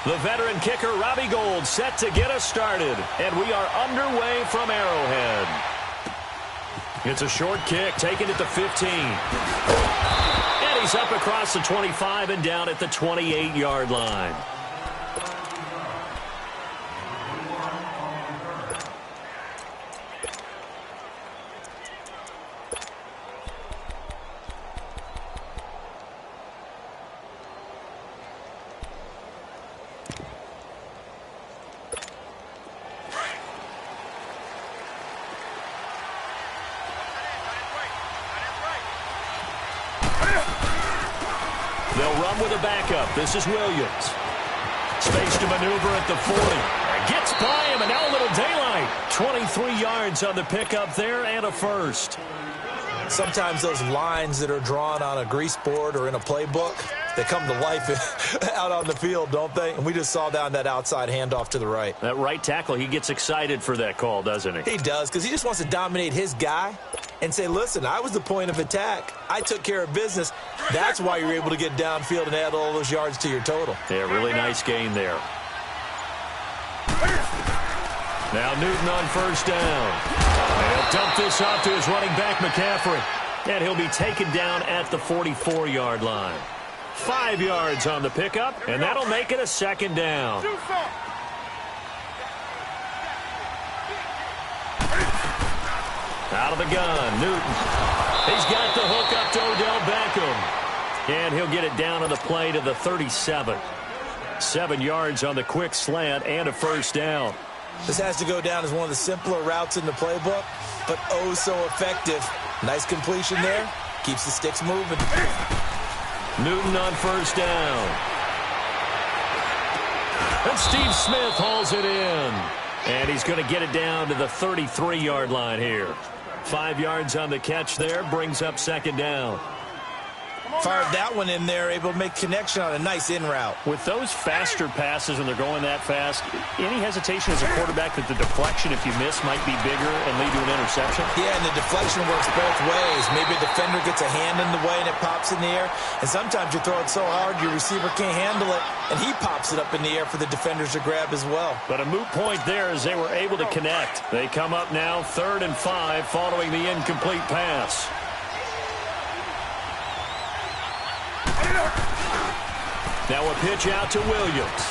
The veteran kicker, Robbie Gould, set to get us started. And we are underway from Arrowhead. It's a short kick, taken at the 15. And he's up across the 25 and down at the 28-yard line. They'll run with a backup. This is Williams. Space to maneuver at the 40. Gets by him, and now a little daylight. 23 yards on the pickup there, and a first. Sometimes those lines that are drawn on a grease board or in a playbook, they come to life out on the field, don't they? And we just saw down that outside handoff to the right. That right tackle, he gets excited for that call, doesn't he? He does, because he just wants to dominate his guy and say, listen, I was the point of attack. I took care of business. That's why you're able to get downfield and add all those yards to your total. Yeah, really nice gain there. Now Newton on first down. And he'll dump this off to his running back, McCaffrey. And he'll be taken down at the 44-yard line. 5 yards on the pickup, and that'll make it a second down. Out of the gun, Newton. He's got the hook up to Odell Beckham. And he'll get it down on the play to the 37. 7 yards on the quick slant and a first down. This has to go down as one of the simpler routes in the playbook, but oh so effective. Nice completion there. Keeps the sticks moving. Newton on first down. And Steve Smith hauls it in. And he's going to get it down to the 33-yard line here. 5 yards on the catch there, brings up second down. Fired that one in there, able to make connection on a nice in route. With those faster passes when they're going that fast, any hesitation as a quarterback that the deflection, if you miss, might be bigger and lead to an interception? Yeah, and the deflection works both ways. Maybe a defender gets a hand in the way and it pops in the air. And sometimes you throw it so hard your receiver can't handle it, and he pops it up in the air for the defenders to grab as well. But a moot point there as they were able to connect. They come up now 3rd and 5 following the incomplete pass. Now a pitch out to Williams.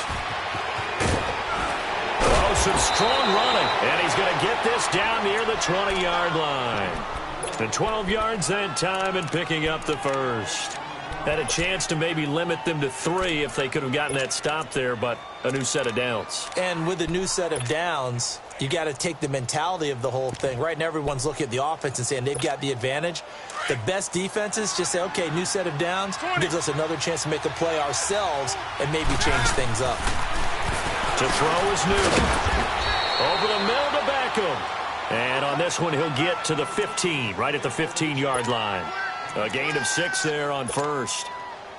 Oh, some strong running. And he's going to get this down near the 20-yard line. The 12 yards that time and picking up the first. Had a chance to maybe limit them to 3 if they could have gotten that stop there, but a new set of downs. And with a new set of downs, you got to take the mentality of the whole thing. Right now, everyone's looking at the offense and saying they've got the advantage. The best defenses just say, okay, new set of downs, gives us another chance to make a play ourselves and maybe change things up. To throw is Newton. Over the middle to Beckham. And on this one, he'll get to the 15, right at the 15-yard line. A gain of 6 there on first.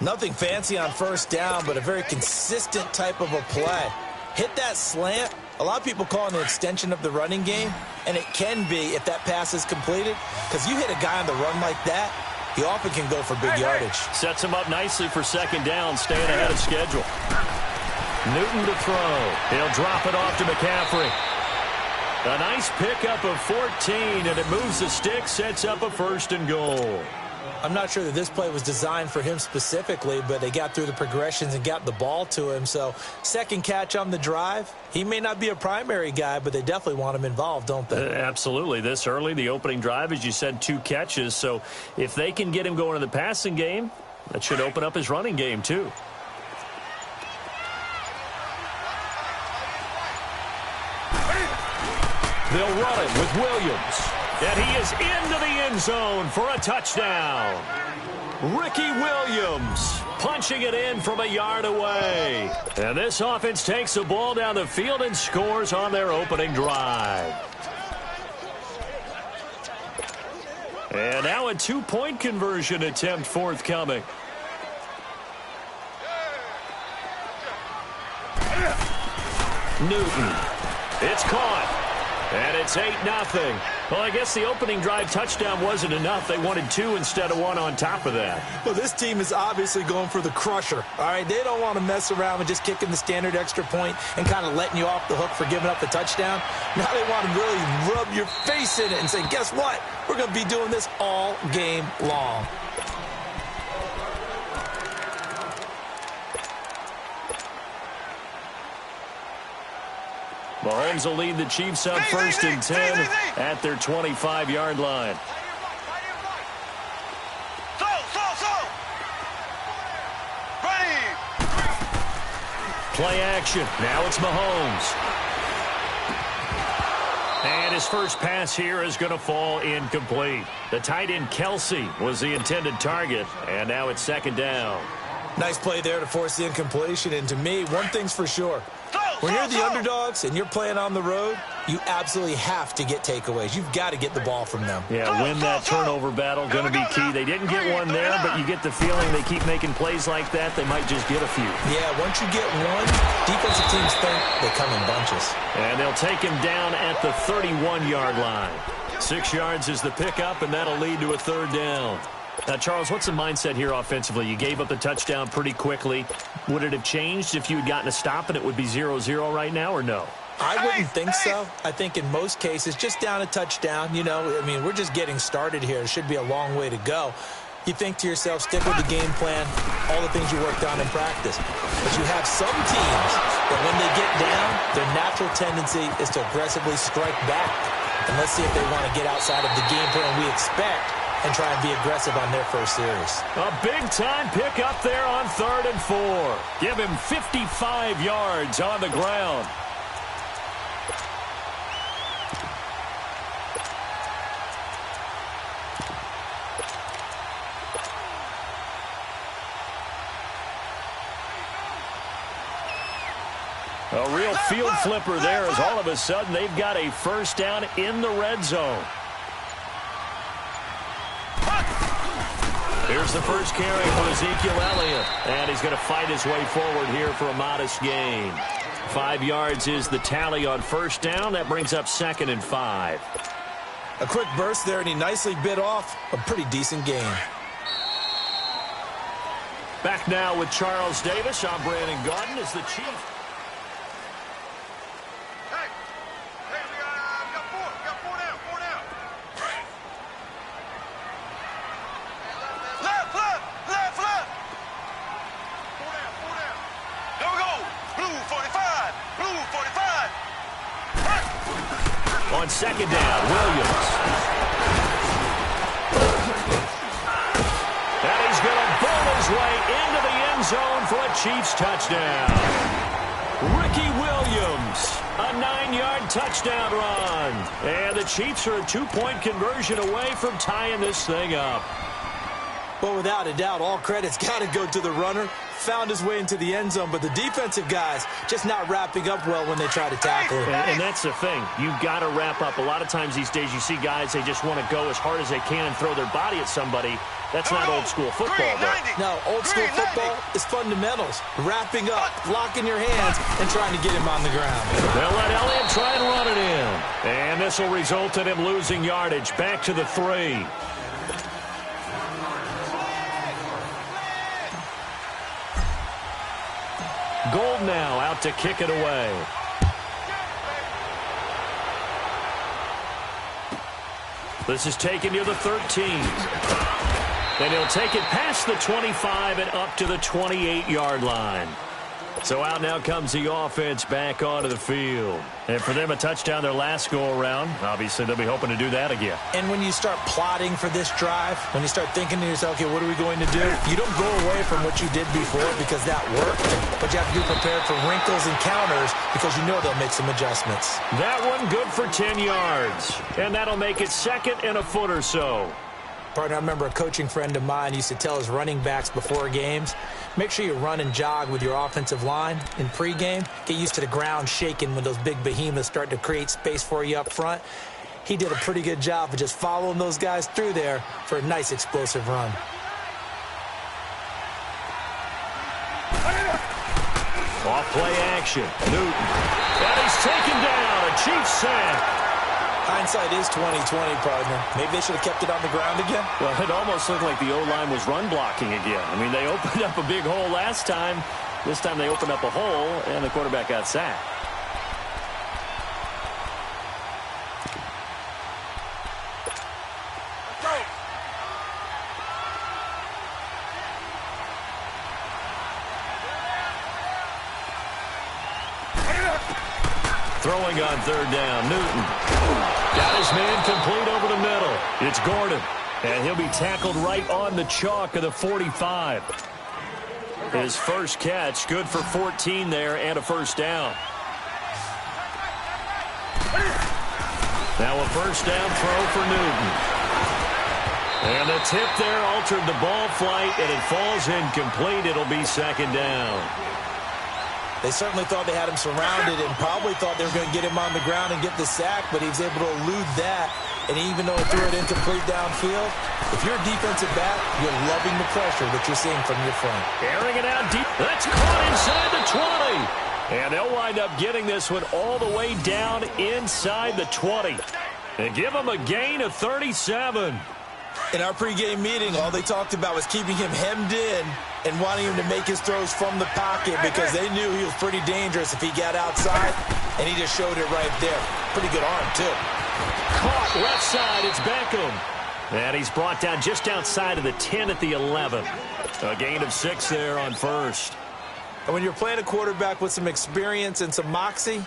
Nothing fancy on first down, but a very consistent type of a play. Hit that slant. A lot of people call it an extension of the running game, and it can be if that pass is completed, because you hit a guy on the run like that, he often can go for big yardage. Sets him up nicely for second down, staying ahead of schedule. Newton to throw. He'll drop it off to McCaffrey. A nice pickup of 14, and it moves the stick, sets up a 1st and goal. I'm not sure that this play was designed for him specifically, but they got through the progressions and got the ball to him. So second catch on the drive. He may not be a primary guy, but they definitely want him involved, don't they? Absolutely. This early, the opening drive, as you said, 2 catches. So if they can get him going in the passing game, that should open up his running game too. They'll run it with Williams. And he is into the end zone for a touchdown. Ricky Williams punching it in from a yard away. And this offense takes the ball down the field and scores on their opening drive. And now a 2-point conversion attempt forthcoming. Newton. It's caught. And it's 8-0. Well, I guess the opening drive touchdown wasn't enough. They wanted 2 instead of 1 on top of that. Well, this team is obviously going for the crusher, all right? They don't want to mess around with just kicking the standard extra point and kind of letting you off the hook for giving up the touchdown. Now they want to really rub your face in it and say, guess what? We're going to be doing this all game long. Mahomes will lead the Chiefs up first and 10 at their 25-yard line. Play action. Now it's Mahomes. And his first pass here is going to fall incomplete. The tight end Kelsey was the intended target, and now it's second down. Nice play there to force the incompletion. And to me, one thing's for sure. When you're the underdogs and you're playing on the road, you absolutely have to get takeaways. You've got to get the ball from them. Yeah, win that turnover battle, going to be key. They didn't get one there, but you get the feeling they keep making plays like that, they might just get a few. Yeah, once you get one, defensive teams think they come in bunches. And they'll take him down at the 31-yard line. 6 yards is the pickup, and that'll lead to a third down. Now, Charles, what's the mindset here offensively? You gave up the touchdown pretty quickly. Would it have changed if you had gotten a stop and it would be 0-0 right now, or no? I wouldn't think so. I think in most cases, just down a touchdown, you know, I mean, we're just getting started here. It should be a long way to go. You think to yourself, stick with the game plan, all the things you worked on in practice. But you have some teams that when they get down, their natural tendency is to aggressively strike back. And let's see if they want to get outside of the game plan we expect and try and be aggressive on their first series. A big-time pick up there on 3rd and 4. Give him 55 yards on the ground. A real field flipper there as all of a sudden they've got a first down in the red zone. Here's the first carry for Ezekiel Elliott. And he's going to fight his way forward here for a modest gain. 5 yards is the tally on first down. That brings up 2nd and 5. A quick burst there, and he nicely bit off a pretty decent gain. Back now with Charles Davis. I'm Brandon Gaudin as the Chief. On second down, Williams. And he's going to bowl his way into the end zone for a Chiefs touchdown. Ricky Williams, a 9-yard touchdown run. And the Chiefs are a 2-point conversion away from tying this thing up. Well, without a doubt, all credit's got to go to the runner. Found his way into the end zone, but the defensive guys just not wrapping up well when they try to tackle him. And that's the thing. You've got to wrap up. A lot of times these days you see guys, they just want to go as hard as they can and throw their body at somebody. That's not old school football, though. No, old school football is fundamentals. Wrapping up, locking your hands, and trying to get him on the ground. They'll let Elliott try and run it in. And this will result in him losing yardage. Back to the 3. Gold now out to kick it away. This is taken near the 13. And he'll take it past the 25 and up to the 28-yard line. So out now comes the offense back onto the field. And for them, a touchdown their last go-around. Obviously, they'll be hoping to do that again. And when you start plotting for this drive, when you start thinking to yourself, okay, what are we going to do? You don't go away from what you did before because that worked. But you have to be prepared for wrinkles and counters because you know they'll make some adjustments. That one good for 10 yards. And that'll make it 2nd and a foot or so. Partner, I remember a coaching friend of mine used to tell his running backs before games, make sure you run and jog with your offensive line in pregame. Get used to the ground shaking when those big behemoths start to create space for you up front. He did a pretty good job of just following those guys through there for a nice explosive run. Off play action. Newton. And he's taken down. A Chiefs sack. Hindsight is 20/20, partner. Maybe they should have kept it on the ground again. Well, it almost looked like the O-line was run blocking again. I mean, they opened up a big hole last time. This time they opened up a hole, and the quarterback got sacked. Throwing on third down, Newton. Got his man complete over the middle. It's Gordon, and he'll be tackled right on the chalk of the 45. His first catch, good for 14 there and a first down. Now a first down throw for Newton. And the tip there altered the ball flight, and it falls incomplete. It'll be second down. They certainly thought they had him surrounded and probably thought they were going to get him on the ground and get the sack, but he was able to elude that. And even though he threw it incomplete downfield, if you're a defensive back, you're loving the pressure that you're seeing from your front. Airing it out deep. That's caught inside the 20. And they'll wind up getting this one all the way down inside the 20. And give him a gain of 37. In our pregame meeting, all they talked about was keeping him hemmed in and wanting him to make his throws from the pocket because they knew he was pretty dangerous if he got outside, and he just showed it right there. Pretty good arm, too. Caught left side. It's Beckham. And he's brought down just outside of the 10 at the 11. A gain of 6 there on first. And when you're playing a quarterback with some experience and some moxie,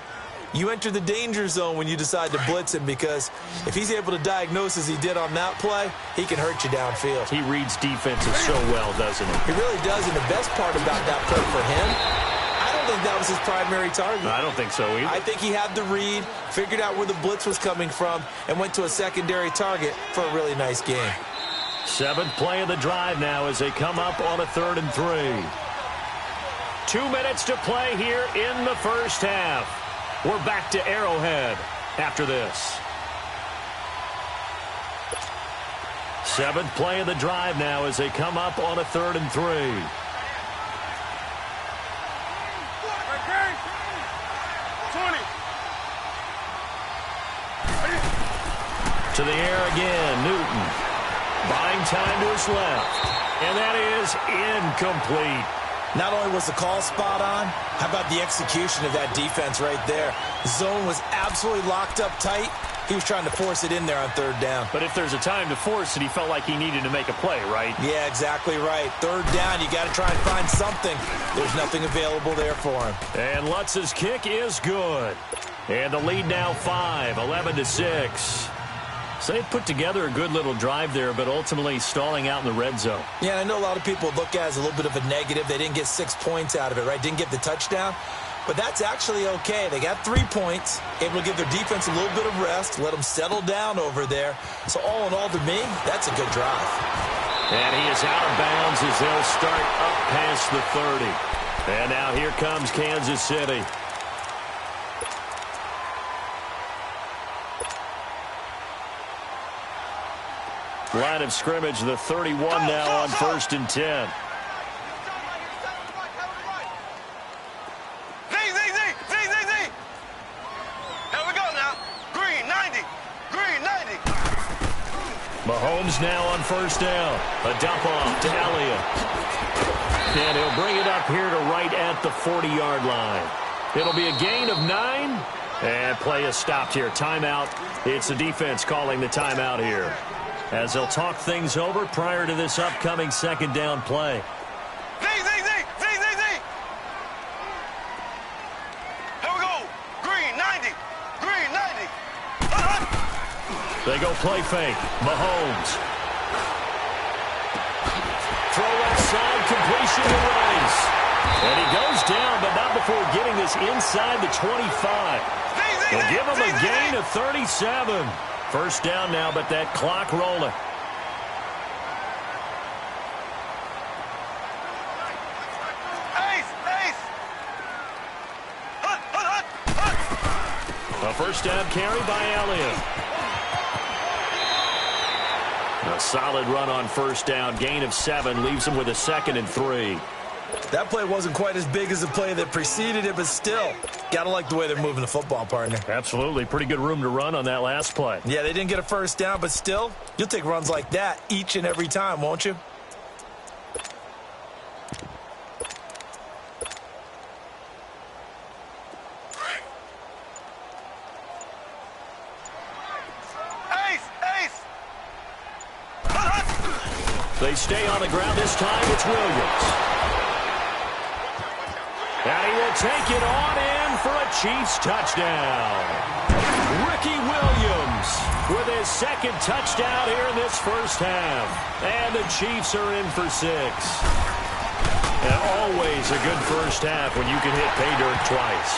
you enter the danger zone when you decide to blitz him because if he's able to diagnose as he did on that play, he can hurt you downfield. He reads defenses so well, doesn't he? He really does, and the best part about that play for him, I don't think that was his primary target. I don't think so either. I think he had the read, figured out where the blitz was coming from, and went to a secondary target for a really nice game. 7th play of the drive now as they come up on a 3rd and 3. 2 minutes to play here in the first half. We're back to Arrowhead after this. 7th play of the drive now as they come up on a 3rd and 3. To the air again, Newton. Buying time to his left. And that is incomplete. Not only was the call spot on, how about the execution of that defense right there? The zone was absolutely locked up tight. He was trying to force it in there on 3rd down. But if there's a time to force it, he felt like he needed to make a play, right? Yeah, exactly right. 3rd down, you got to try and find something. There's nothing available there for him. And Lutz's kick is good. And the lead now 5, 11-6. So they put together a good little drive there, but ultimately stalling out in the red zone. Yeah, I know a lot of people look at it as a little bit of a negative. They didn't get 6 points out of it, right? Didn't get the touchdown. But that's actually okay. They got 3 points, able to give their defense a little bit of rest, let them settle down over there. So all in all, to me, that's a good drive. And he is out of bounds as they'll start up past the 30. And now here comes Kansas City. Line of scrimmage, the 31 now on 1st and 10. Mahomes now on 1st down. A dump off to Elliott. And he'll bring it up here to right at the 40-yard line. It'll be a gain of 9. And play is stopped here. Timeout. It's the defense calling the timeout here, as they'll talk things over prior to this upcoming 2nd down play. Here we go. Green 90. Green 90. They go play fake. Mahomes. Throw left side, completion to Rice. And he goes down, but not before getting this inside the 25. They'll give him a gain of 37. 1st down now, but that clock rolling. A 1st down carry by Elliott. A solid run on 1st down. Gain of 7 leaves him with a 2nd and 3. That play wasn't quite as big as the play that preceded it, but still, gotta like the way they're moving the football, partner. Absolutely. Pretty good room to run on that last play. Yeah, they didn't get a first down, but still, you'll take runs like that each and every time, won't you? They stay on the ground this time. It's Williams. And he will take it on in for a Chiefs touchdown. Ricky Williams with his second touchdown here in this first half. And the Chiefs are in for 6. And always a good first half when you can hit pay dirt twice.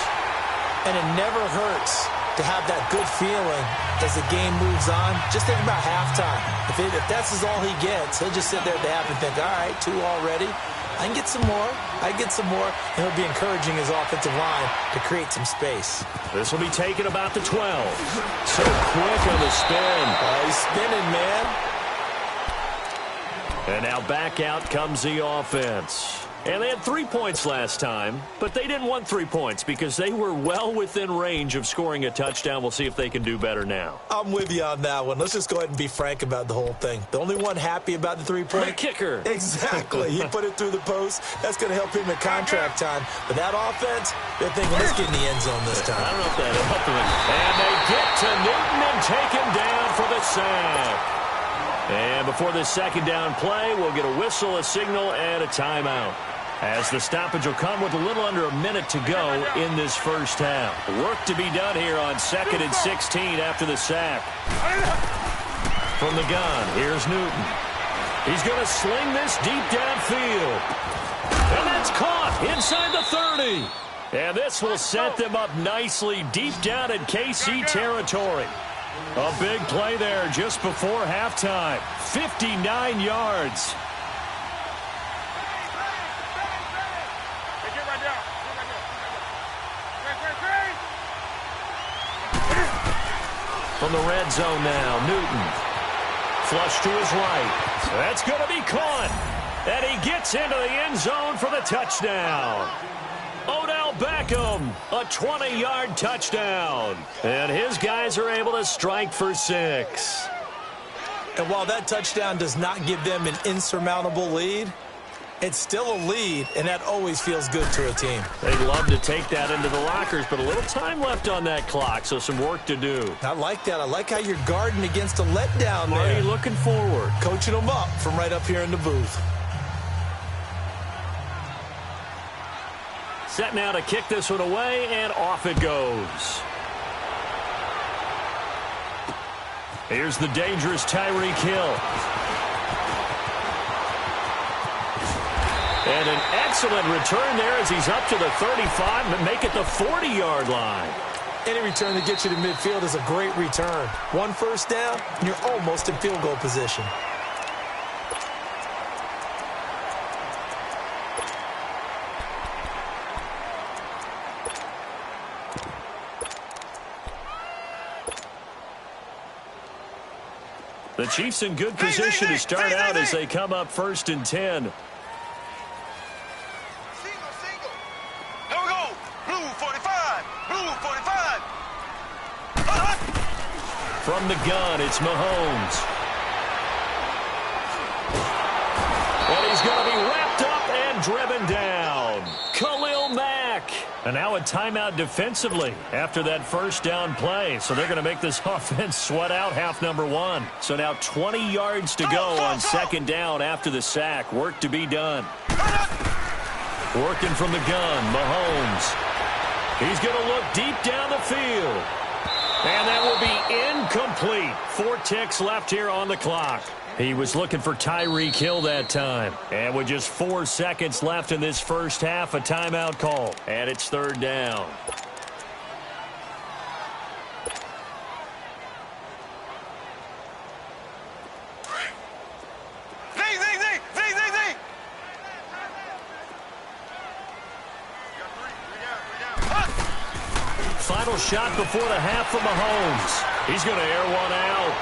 And it never hurts to have that good feeling as the game moves on. Just think about halftime. If that's all he gets, he'll just sit there at the half and think, all right, 2 already. I can get some more. I can get some more. And he'll be encouraging his offensive line to create some space. This will be taken about the 12. So quick on the spin. He's spinning, man. And now back out comes the offense. And they had 3 points last time, but they didn't want 3 points because they were well within range of scoring a touchdown. We'll see if they can do better now. I'm with you on that one. Let's just go ahead and be frank about the whole thing. The only one happy about the 3-point. The kicker. Exactly. He put it through the post. That's going to help him at contract time. But that offense, they're thinking, let's get in the end zone this time. I don't know if that'll help them. And they get to Newton and take him down for the sack. And before this second down play, we'll get a whistle, a signal, and a timeout. As the stoppage will come with a little under a minute to go in this first half. Work to be done here on 2nd and 16 after the sack. From the gun, here's Newton. He's going to sling this deep downfield. And that's caught inside the 30. And this will set them up nicely deep down in KC territory. A big play there just before halftime. 59 yards. From the red zone now, Newton. Flush to his right. That's going to be caught. And he gets into the end zone for the touchdown. Odell Beckham, a 20-yard touchdown. And his guys are able to strike for 6. And while that touchdown does not give them an insurmountable lead, it's still a lead, and that always feels good to a team. They'd love to take that into the lockers, but a little time left on that clock, so some work to do. I like that. I like how you're guarding against a letdown there. Already looking forward. Coaching them up from right up here in the booth. Set now to kick this one away, and off it goes. Here's the dangerous Tyreek Hill. And an excellent return there as he's up to the 35, but make it the 40-yard line. Any return that gets you to midfield is a great return. 1 first down, and you're almost in field goal position. The Chiefs in good position to start out as they come up 1st and 10. From the gun, it's Mahomes. And he's going to be wrapped up and driven down. Khalil Mack. And now a timeout defensively after that first down play. So they're going to make this offense sweat out half number 1. So now 20 yards to go on 2nd down after the sack. Work to be done. Working from the gun, Mahomes. He's going to look deep down the field. And that will be incomplete. 4 ticks left here on the clock. He was looking for Tyreek Hill that time. And with just 4 seconds left in this first half, a timeout call. And it's 3rd down. Final shot before the half from Mahomes. He's going to air one out.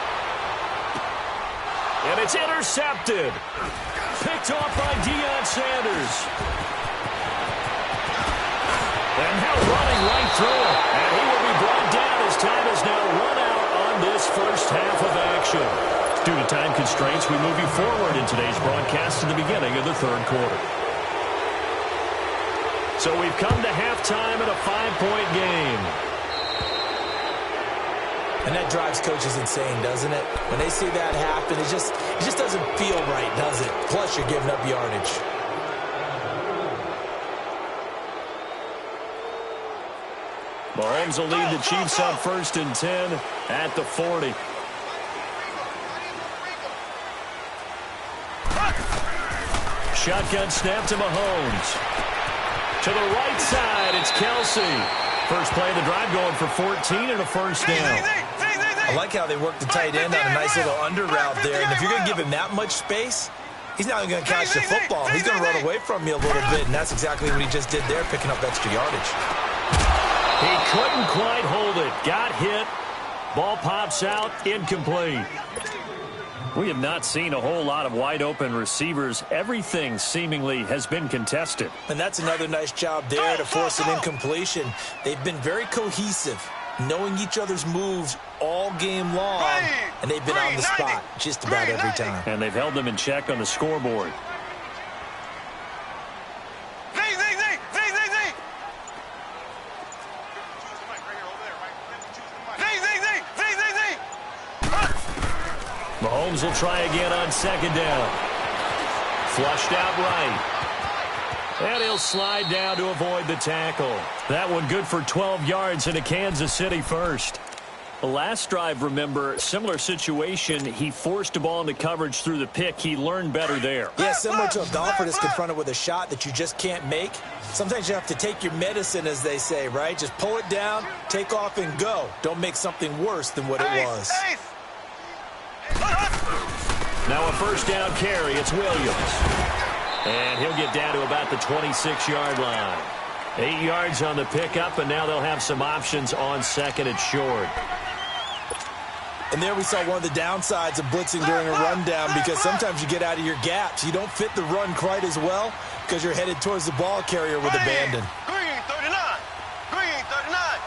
And it's intercepted. Picked off by Deion Sanders. time constraints, we move you forward in today's broadcast to the beginning of the third quarter. So we've come to halftime in a 5-point game. And that drives coaches insane, doesn't it? When they see that happen, it just doesn't feel right, does it? Plus, you're giving up yardage. Mahomes will lead the Chiefs up 1st and 10 at the 40. Shotgun snap to Mahomes. To the right side, it's Kelsey. First play of the drive going for 14 and a first down. I like how they work the tight end on a nice little under route there. And if you're going to give him that much space, he's not even going to catch the football. He's going to run away from you a little bit, and that's exactly what he just did there, picking up extra yardage. He couldn't quite hold it. Got hit. Ball pops out, incomplete. We have not seen a whole lot of wide-open receivers. Everything seemingly has been contested. And that's another nice job there to force an incompletion. They've been very cohesive, knowing each other's moves all game long, and they've been on the spot just about every time. And they've held them in check on the scoreboard. Mahomes will try again on 2nd down. Flushed out right. And he'll slide down to avoid the tackle. That one good for 12 yards into Kansas City first. The last drive, remember, similar situation. He forced a ball into coverage through the pick. He learned better there. Yeah, similar to a golfer that's confronted with a shot that you just can't make. Sometimes you have to take your medicine, as they say, right? Just pull it down, take off, and go. Don't make something worse than what it was. Now a first down carry. It's Williams. And he'll get down to about the 26-yard line. 8 yards on the pickup, and now they'll have some options on 2nd and short. And there we saw one of the downsides of blitzing during a rundown, because sometimes you get out of your gaps. You don't fit the run quite as well because you're headed towards the ball carrier with abandon. Green 39. Green 39.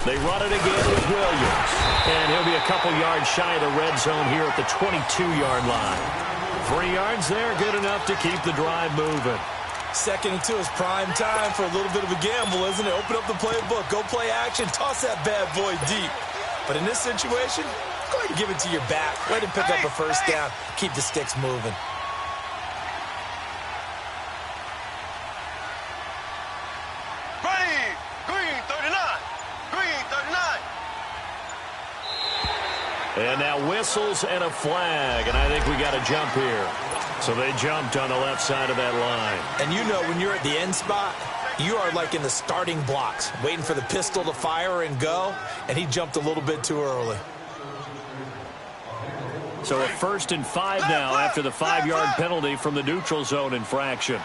They run it again with Williams. And he'll be a couple yards shy of the red zone here at the 22-yard line. 3 yards there, good enough to keep the drive moving. 2nd and 2 is prime time for a little bit of a gamble, isn't it? Open up the playbook, go play action, toss that bad boy deep. But in this situation, go ahead and give it to your back. Let him pick up a first down, keep the sticks moving. Ready. Green 39. Green 39. And now whistles and a flag, and I think we got a jump here. So they jumped on the left side of that line. And you know, when you're at the end spot, you are like in the starting blocks, waiting for the pistol to fire and go, and he jumped a little bit too early. So a 1st and 5 now after the 5-yard penalty from the neutral zone infraction.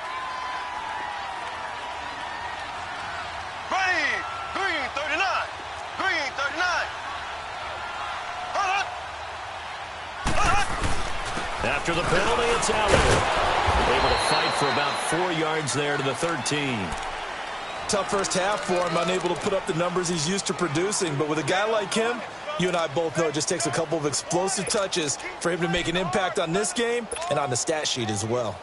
Ready. Green 39. Green 39. After the penalty, it's Elliott. Able to fight for about 4 yards there to the 13. Tough first half for him, unable to put up the numbers he's used to producing. But with a guy like him, you and I both know it just takes a couple of explosive touches for him to make an impact on this game and on the stat sheet as well.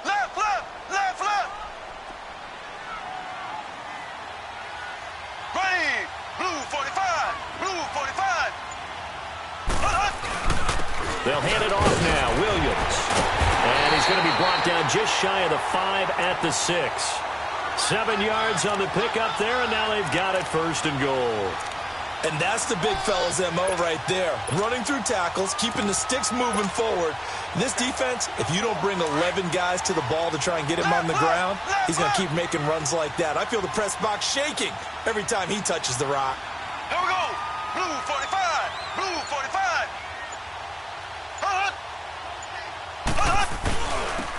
Left, left, left, left. Ready. Blue 45. Blue 45. They'll hand it off now. Williams. And he's going to be brought down just shy of the 5 at the 6. 7 yards on the pickup there, and now they've got it 1st and goal. And that's the big fella's MO right there. Running through tackles, keeping the sticks moving forward. This defense, if you don't bring 11 guys to the ball to try and get him on the ground, he's going to keep making runs like that. I feel the press box shaking every time he touches the rock. Here we go. Blue 45. Blue 45.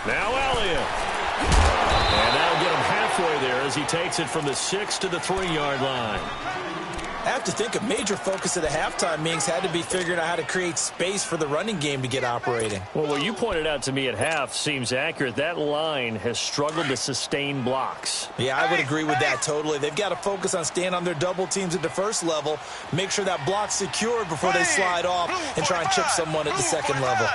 Now Elliott. And that'll get him halfway there as he takes it from the 6 to the 3-yard line. have to think a major focus of the halftime meetings had to be figuring out how to create space for the running game to get operating. Well, what you pointed out to me at half seems accurate. That line has struggled to sustain blocks. Yeah, I would agree with that totally. They've got to focus on staying on their double teams at the first level, make sure that block's secured before they slide off and try and chip someone at the second level.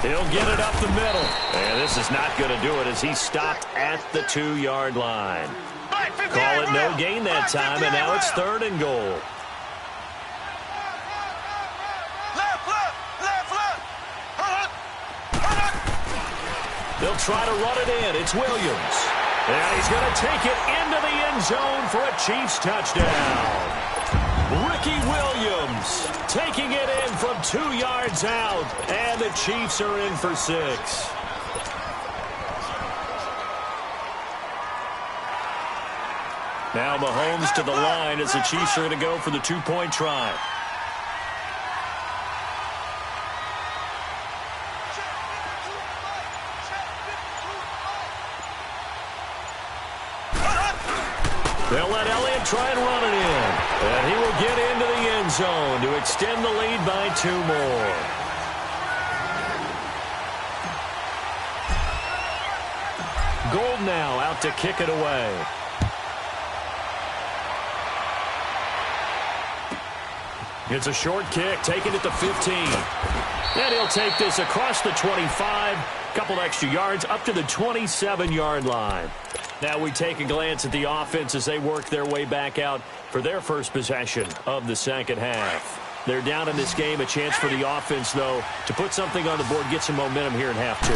He'll get it up the middle. And this is not going to do it as he stopped at the 2-yard line. Call it no gain that time, and now it's 3rd and goal. They'll try to run it in. It's Williams. And he's going to take it into the end zone for a Chiefs touchdown. Ricky Williams taking it in from 2 yards out, and the Chiefs are in for 6. Now Mahomes to the line as the Chiefs are going to go for the 2-point try. They'll let Elliott try and run it in. And he will get into the end zone to extend the lead by 2 more. Gold now out to kick it away. It's a short kick, taking it to 15. And he'll take this across the 25, couple extra yards, up to the 27-yard line. Now we take a glance at the offense as they work their way back out for their first possession of the second half. They're down in this game. A chance for the offense, though, to put something on the board, get some momentum here in half 2.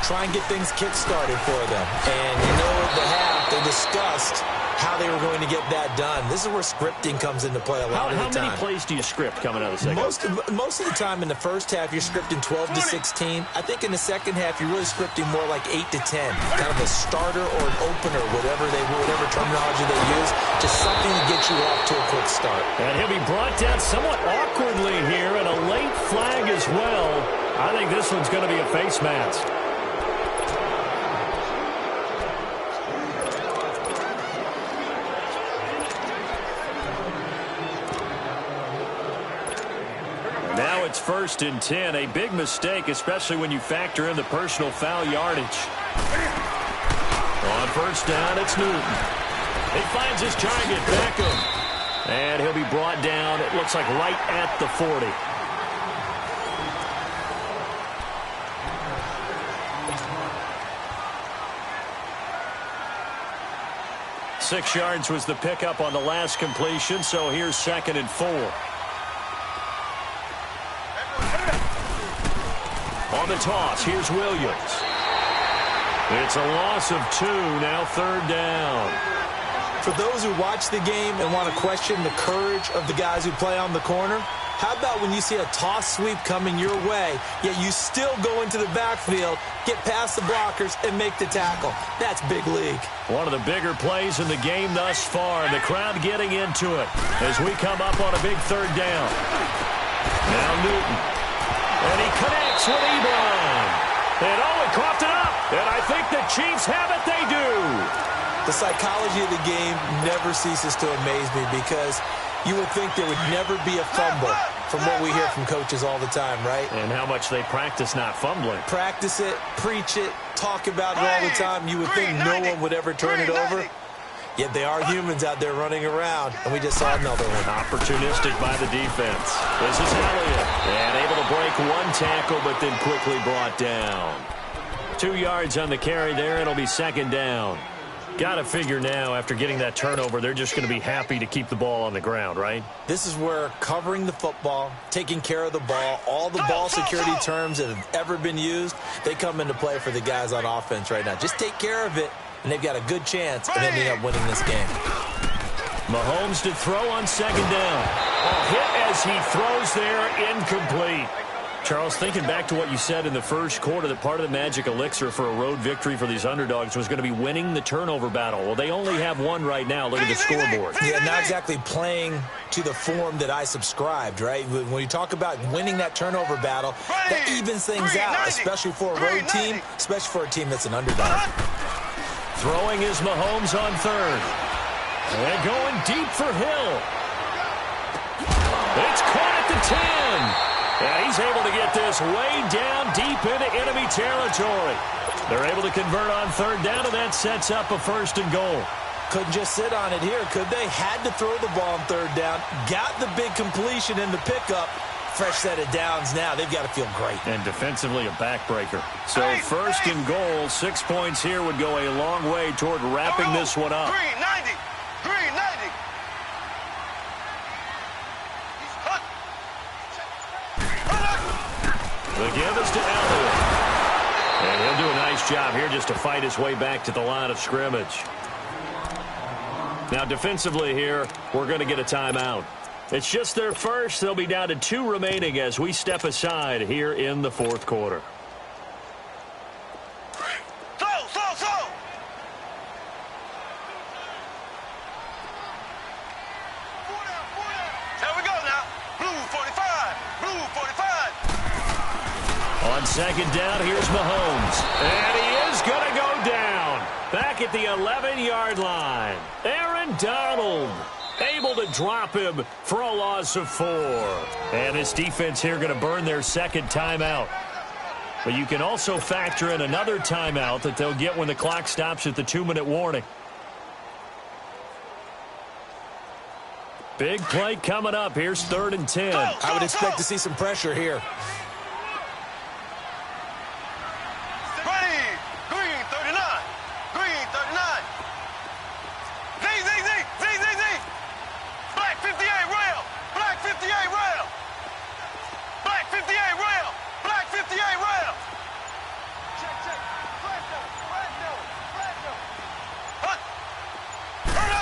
Try and get things kick-started for them. And you know, at the half, they discussed how they were going to get that done. This is where scripting comes into play a lot of the time. How many plays do you script coming out of the second half? Most of the time in the first half, you're scripting 12 to 16. I think in the second half, you're really scripting more like 8 to 10. Kind of a starter or an opener, whatever terminology they use. Just something to get you off to a quick start. And he'll be brought down somewhat awkwardly here, and a late flag as well. I think this one's going to be a face mask. Now it's 1st and 10. A big mistake, especially when you factor in the personal foul yardage. On 1st down, it's Newton. He finds his target, Beckham. And he'll be brought down, it looks like right at the 40. Six yards was the pickup on the last completion, so here's 2nd and 4. On the toss, here's Williams. It's a loss of 2, now 3rd down. For those who watch the game and want to question the courage of the guys who play on the corner, how about when you see a toss sweep coming your way, yet you still go into the backfield, get past the blockers, and make the tackle? That's big league. One of the bigger plays in the game thus far. The crowd getting into it as we come up on a big 3rd down. Now Newton. And he connects with Ebron. And he coughed it up. And I think the Chiefs have it. They do. The psychology of the game never ceases to amaze me because you would think there would never be a fumble from what we hear from coaches all the time, right? And how much they practice not fumbling. Practice it, preach it, talk about it all the time. You would think no one would ever turn it over. Yet they are humans out there running around, and we just saw another one. Opportunistic by the defense. This is Elliott. And able to break one tackle, but then quickly brought down. 2 yards on the carry there. It'll be 2nd down. Got to figure now, after getting that turnover, they're just going to be happy to keep the ball on the ground, right? This is where covering the football, taking care of the ball, all the ball security terms that have ever been used, they come into play for the guys on offense right now. Just take care of it, and they've got a good chance of ending up winning this game. Mahomes to throw on 2nd down. A hit as he throws there, incomplete. Charles, thinking back to what you said in the first quarter, that part of the magic elixir for a road victory for these underdogs was going to be winning the turnover battle. Well, they only have one right now. Look at the scoreboard. Yeah, not exactly playing to the form that I subscribed, right? When you talk about winning that turnover battle, that evens things out, especially for a road team, especially for a team that's an underdog. Throwing is Mahomes on third. And going deep for Hill. It's caught at the 10. And he's able to get this way down deep into enemy territory. They're able to convert on third down, and that sets up a 1st and goal. Couldn't just sit on it here, could they? Had to throw the ball on third down. Got the big completion in the pickup. Fresh set of downs now. They've got to feel great. And defensively, a backbreaker. So 1st and goal, 6 points here would go a long way toward wrapping this one up. Green, 90. Green, 90. The give is to Elliott. And he'll do a nice job here just to fight his way back to the line of scrimmage. Now, defensively here, we're going to get a timeout. It's just their first. They'll be down to 2 remaining as we step aside here in the 4th quarter. Slow. There we go now. Blue 45. Blue 45. On 2nd down, here's Mahomes. And he is going to go down. Back at the 11-yard line. Aaron Donald able to drop him for a loss of 4. And this defense here going to burn their 2nd timeout. But you can also factor in another timeout that they'll get when the clock stops at the 2-minute warning. Big play coming up. Here's 3rd and 10. I would expect to see some pressure here. Ready. Green 39. Green 39. Z. Black 58 rail. Black 58 rail. Black 58 rail. Black 58 rail. Check.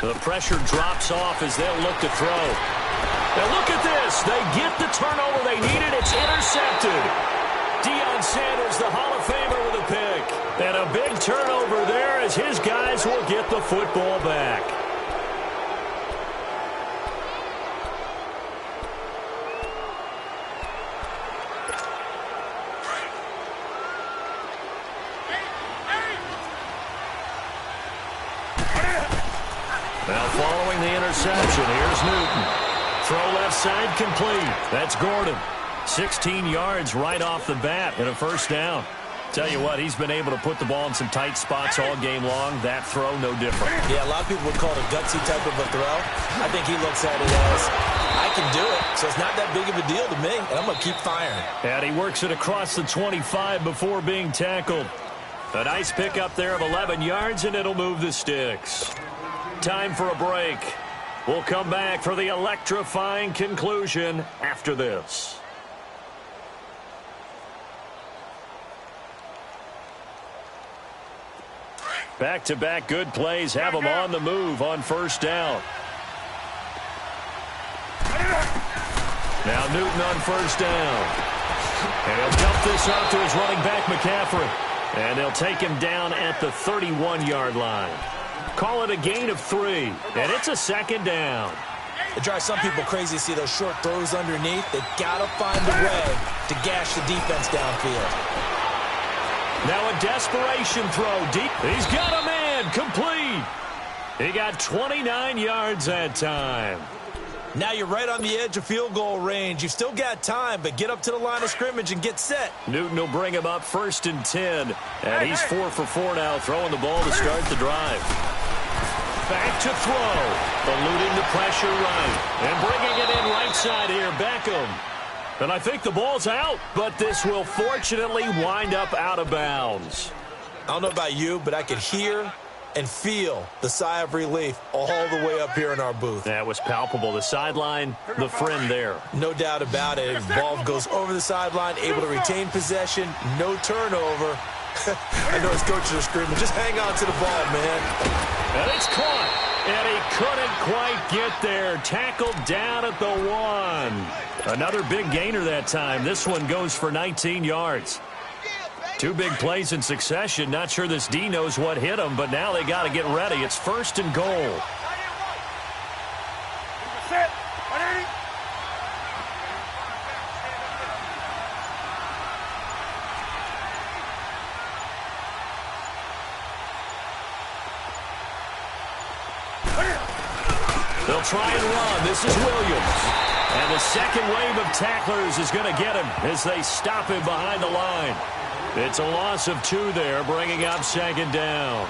The pressure drops off as they'll look to throw. Now look at this. They get the turnover they needed. It's intercepted. Deion Sanders, the Hall of Famer, with a pick. And a big turnover there as his guys will get the football back. Now following the interception, here's Newton. Throw left side complete. That's Gordon. 16 yards right off the bat and a 1st down. Tell you what, he's been able to put the ball in some tight spots all game long. That throw, no different. Yeah, a lot of people would call it a gutsy type of a throw. I think he looks at it as, I can do it, so it's not that big of a deal to me, and I'm going to keep firing. And he works it across the 25 before being tackled. A nice pickup there of 11 yards, and it'll move the sticks. Time for a break. We'll come back for the electrifying conclusion after this. Back-to-back good plays have them on the move on 1st down. Now Newton on 1st down. And he'll dump this off to his running back, McCaffrey. And they'll take him down at the 31-yard line. Call it a gain of 3, and it's a 2nd down. It drives some people crazy to see those short throws underneath. They got to find a way to gash the defense downfield. Now a desperation throw deep. He's got a man complete. He got 29 yards that time. Now you're right on the edge of field goal range. You've still got time, but get up to the line of scrimmage and get set. Newton will bring him up 1st and 10. And he's 4 for 4 now, throwing the ball to start the drive. Back to throw. Eluding the pressure right. And bringing it in right side here, Beckham. And I think the ball's out, but this will fortunately wind up out of bounds. I don't know about you, but I could hear and feel the sigh of relief all the way up here in our booth. That was palpable. The sideline, the friend there. No doubt about it. Ball goes over the sideline, able to retain possession, no turnover. I know his coaches are screaming, just hang on to the ball, man. And it's caught. And he couldn't quite get there. Tackled down at the 1. Another big gainer that time. This one goes for 19 yards. 2 big plays in succession. Not sure this D knows what hit him, but now they got to get ready. It's 1st and goal. They'll try and run. This is Williams. And the second wave of tacklers is going to get him as they stop him behind the line. It's a loss of 2 there, bringing up second down.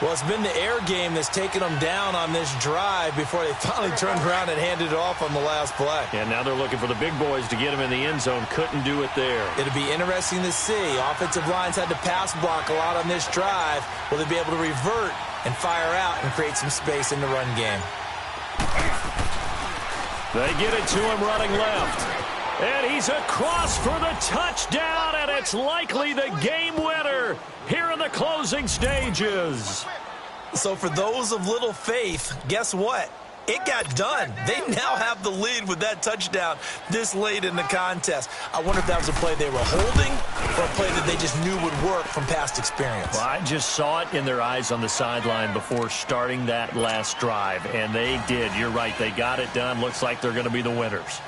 Well, it's been the air game that's taken them down on this drive before they finally turned around and handed it off on the last play. And now they're looking for the big boys to get him in the end zone. Couldn't do it there. It'll be interesting to see. Offensive lines had to pass block a lot on this drive. Will they be able to revert and fire out and create some space in the run game? They get it to him running left. And he's across for the touchdown, and it's likely the game winner here in the closing stages. So for those of little faith, guess what? It got done. They now have the lead with that touchdown this late in the contest. I wonder if that was a play they were holding or a play that they just knew would work from past experience. Well, I just saw it in their eyes on the sideline before starting that last drive, and they did. You're right. They got it done. Looks like they're going to be the winners.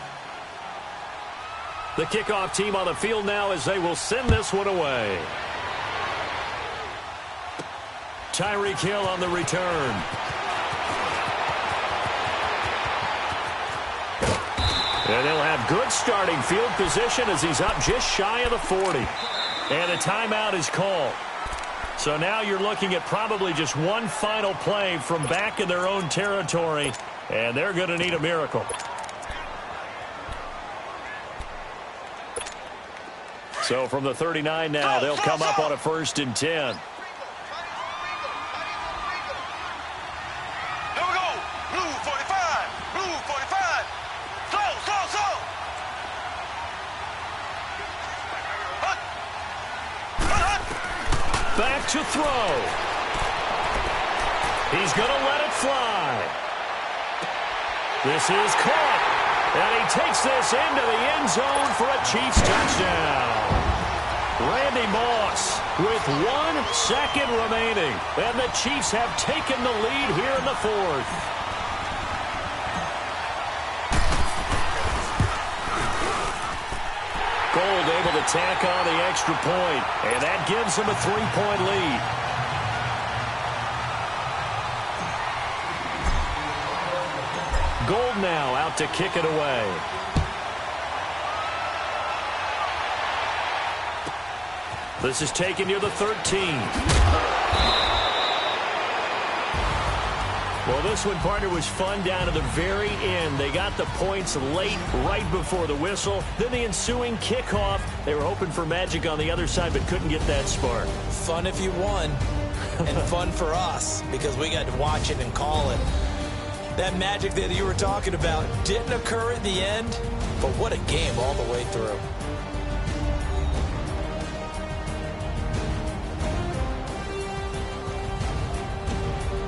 The kickoff team on the field now as they will send this one away. Tyreek Hill on the return. And they'll have good starting field position as he's up just shy of the 40. And a timeout is called. So now you're looking at probably just one final play from back in their own territory, and they're going to need a miracle. So from the 39 now, they'll come up on a 1st and 10. Here we go. Blue 45. Blue 45. Slow, slow, slow. Hut. Hut, hut. Back to throw. He's going to let it fly. This is caught. And he takes this into the end zone for a Chiefs touchdown. Randy Moss with 1 second remaining. And the Chiefs have taken the lead here in the 4th. Gold able to tack on the extra point. And that gives them a 3-point lead. Gold now out to kick it away. This is taken near the 13. Well, this one, partner, was fun down to the very end. They got the points late, right before the whistle. Then the ensuing kickoff. They were hoping for magic on the other side, but couldn't get that spark. Fun if you won, and fun for us because we got to watch it and call it. That magic that you were talking about didn't occur at the end, but what a game all the way through.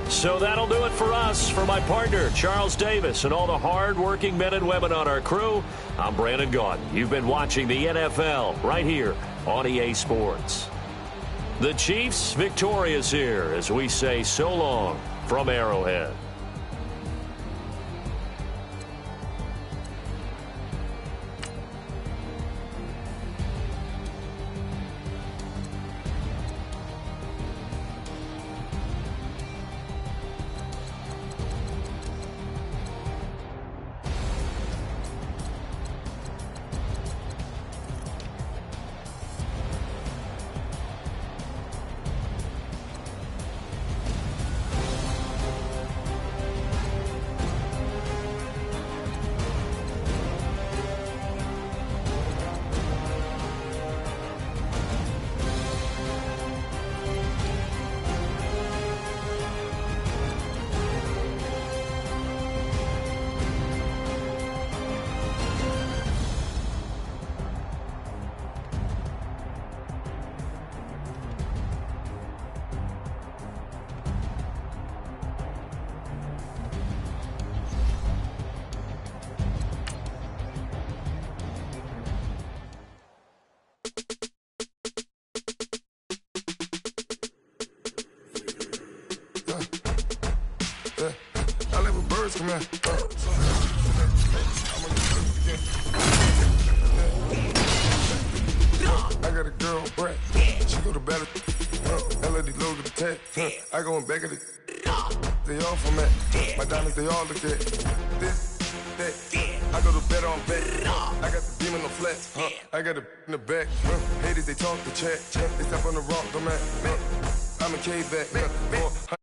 So that'll do it for us. For my partner, Charles Davis, and all the hard-working men and women on our crew, I'm Brandon Gaudin. You've been watching the NFL right here on EA Sports. The Chiefs victorious here as we say so long from Arrowhead. Come here. I got a girl, Brett. She go to battle. LAD low to the tech. I go in back of the. they all from it. My diamonds, they all look at this, that. I go to bed on bed. I got the demon on flat. I got a in the back. Haters, they talk the chat. They step on the rock, the man. I'm a cave back.